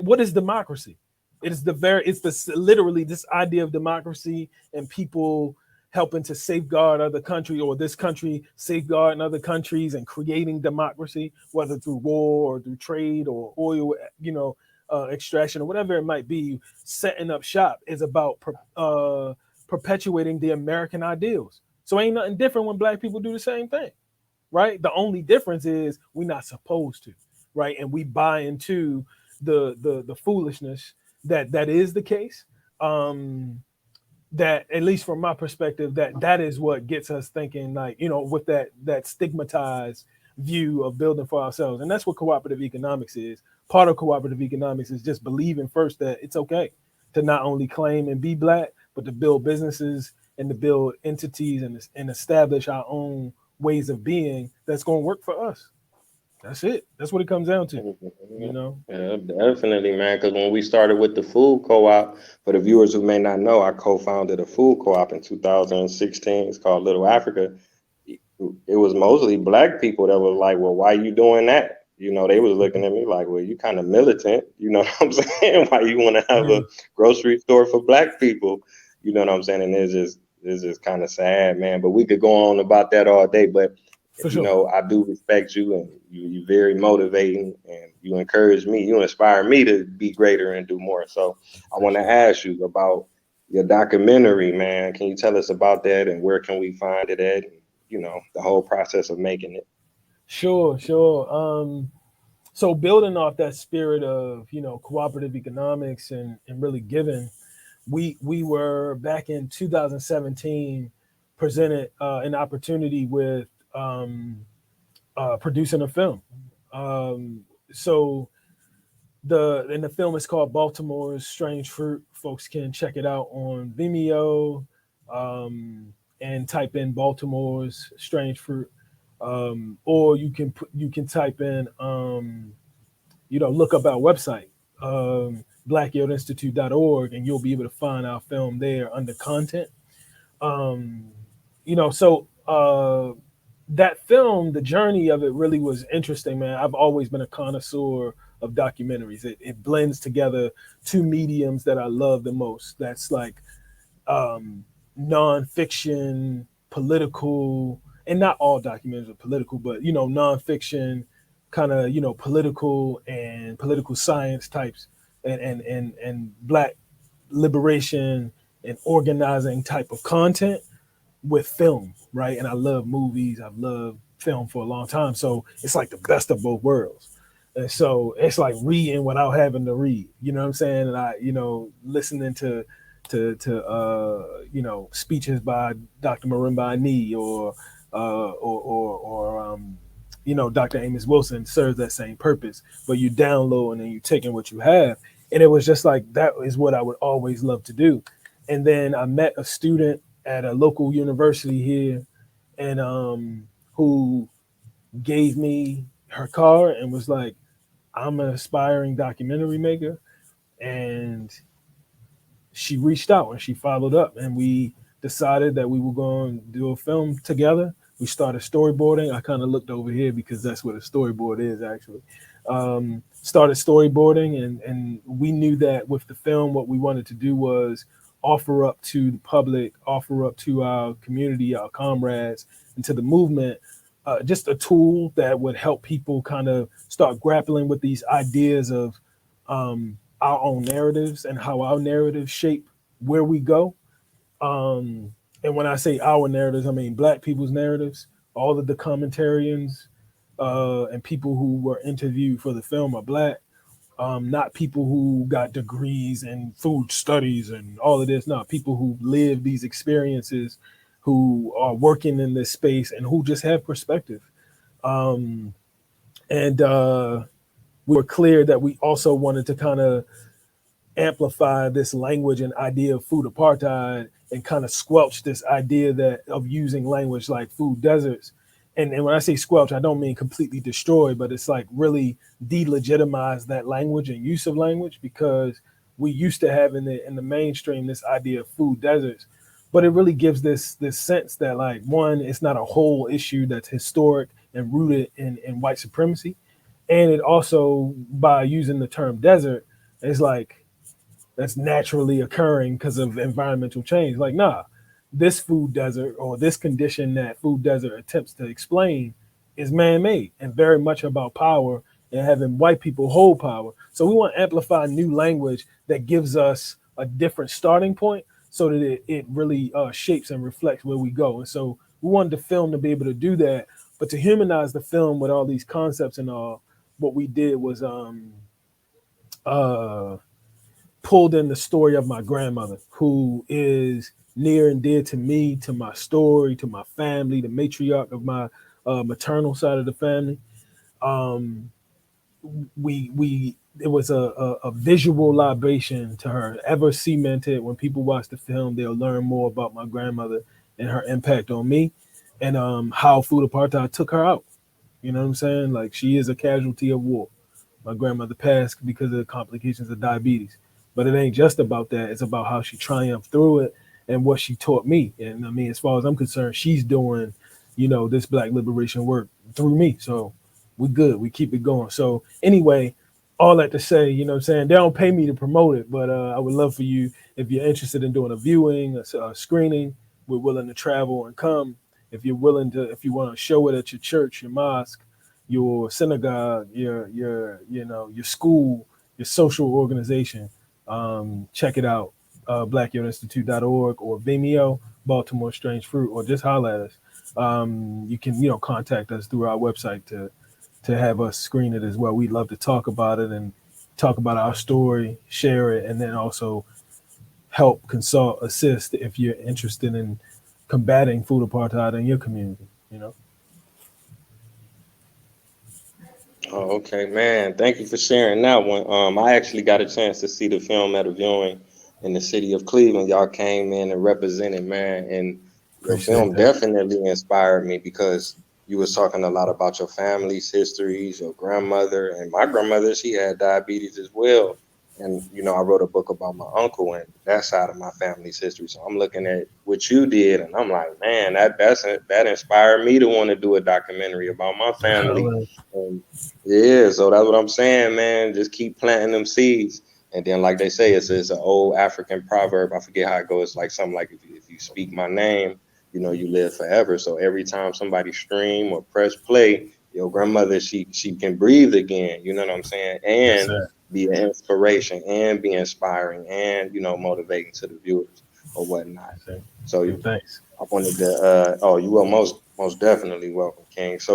what is democracy? It's literally this idea of democracy and people helping to safeguard other country, or this country safeguarding other countries and creating democracy, whether through war or through trade or oil, extraction or whatever it might be. Setting up shop is about perpetuating the American ideals. So ain't nothing different when black people do the same thing, right? The only difference is we're not supposed to, right? And we buy into the foolishness that is the case. That, at least from my perspective, that is what gets us thinking, like, with that stigmatized view of building for ourselves. And that's what cooperative economics is. Part of cooperative economics is just believing first that it's okay to not only claim and be black, but to build businesses and to build entities and establish our own ways of being that's going to work for us. That's it. That's what it comes down to, you know? Yeah, definitely, man. Because when we started with the food co-op, for the viewers who may not know, I co-founded a food co-op in 2016. It's called Little Africa. It was mostly black people that was like, "Well, why you doing that?" They was looking at me like, "Well, you kind of militant." You know what I'm saying? Why you want to have Yeah, a grocery store for black people? You know what I'm saying? And it's just kind of sad, man. But we could go on about that all day. But for sure. I do respect you, and you very motivating, and you encourage me, you inspire me to be greater and do more. So I want to Appreciate it. ask you about your documentary, man. Can you tell us about that, and where can we find it at? And, the whole process of making it. Sure, sure. So building off that spirit of, cooperative economics and really giving, we were back in 2017 presented an opportunity with producing a film. So the film is called Baltimore's Strange Fruit. Folks can check it out on Vimeo, and type in Baltimore's Strange Fruit, or you can type in, look up our website, blackyodelinstitute.org, and you'll be able to find our film there under content. Um, so that film, the journey of it really was interesting, man. I've always been a connoisseur of documentaries. It blends together two mediums that I love the most. That's like um, nonfiction, political, and not all documentaries are political, but nonfiction, kind of political and political science types, and black liberation and organizing type of content with film, right? And I love movies. I've loved film for a long time, so it's like the best of both worlds. And so it's like reading without having to read. You know what I'm saying? And I, listening to speeches by Dr. Marimba Ani or Dr. Amos Wilson serves that same purpose. But you download and you taking what you have, and it was just like that is what I would always love to do. And then I met a student at a local university here, and who gave me her card and was like, "I'm an aspiring documentary maker," and she reached out and she followed up, and we decided that we were going to do a film together. We started storyboarding. I kind of looked over here because that's what a storyboard is actually. Started storyboarding, and we knew that with the film, what we wanted to do was offer up to the public, offer up to our community, our comrades, and to the movement, just a tool that would help people kind of start grappling with these ideas of our own narratives and how our narratives shape where we go. And when I say our narratives, I mean Black people's narratives. All of the commentarians and people who were interviewed for the film are Black, not people who got degrees in food studies and all of this. Not people who live these experiences, who are working in this space, and who just have perspective. Um, and We were clear that we also wanted to kind of amplify this language and idea of food apartheid, and kind of squelch this idea that of using language like food deserts. And when I say squelch, I don't mean completely destroy, but it's like really delegitimize that language and use of language, because we used to have in the mainstream this idea of food deserts, but it really gives this sense that, like, one, it's not a whole issue that's historic and rooted in white supremacy, and it also, by using the term desert It's like that's naturally occurring because of environmental change. Like, nah, this food desert or this condition that food desert attempts to explain is man-made and very much about power and having white people hold power. So we want to amplify new language that gives us a different starting point so that it really shapes and reflects where we go. And so we wanted the film to be able to do that, but to humanize the film with all these concepts and all, what we did was uh pulled in the story of my grandmother, who is near and dear to me, to my story, to my family, the matriarch of my maternal side of the family. Um, we it was a visual libation to her, ever cemented. When people watch the film, they'll learn more about my grandmother and her impact on me, and how food apartheid took her out. You know what I'm saying? Like, she is a casualty of war. My grandmother passed because of the complications of diabetes. But it ain't just about that. It's about how she triumphed through it and what she taught me. And I mean, as far as I'm concerned, she's doing, this black liberation work through me. So we good. We keep it going. So anyway, all that to say, what I'm saying, they don't pay me to promote it, but I would love for you, if you're interested in doing a viewing, a screening, we're willing to travel and come. If you're willing to, if you want to show it at your church, your mosque, your synagogue, your school, your social organization, check it out. BlackYoungInstitute.org or Vimeo, Baltimore Strange Fruit, or just holler at us. You can contact us through our website to have us screen it as well. We'd love to talk about it and talk about our story, share it, and then also help, consult, assist if you're interested in combating food apartheid in your community. Oh, okay, man. Thank you for sharing that one. I actually got a chance to see the film at a viewing in the city of Cleveland. Y'all came in and represented, man, and your Appreciate film that. definitely inspired me because you was talking a lot about your family's histories, your grandmother, and my grandmother, she had diabetes as well. And I wrote a book about my uncle and that side of my family's history. So I'm looking at what you did, and I'm like, man, that inspired me to want to do a documentary about my family. And yeah, so that's what I'm saying, man. Just keep planting them seeds. And then, like they say, it's an old African proverb. I forget how it goes. It's like something like if you speak my name, you live forever. So every time somebody stream or press play, your grandmother, she can breathe again. You know what I'm saying? Yes, And sir. be an inspiration and be inspiring and motivating to the viewers or whatnot. Yes, sir. So Give thanks. I wanted to oh, you are most definitely welcome, King. So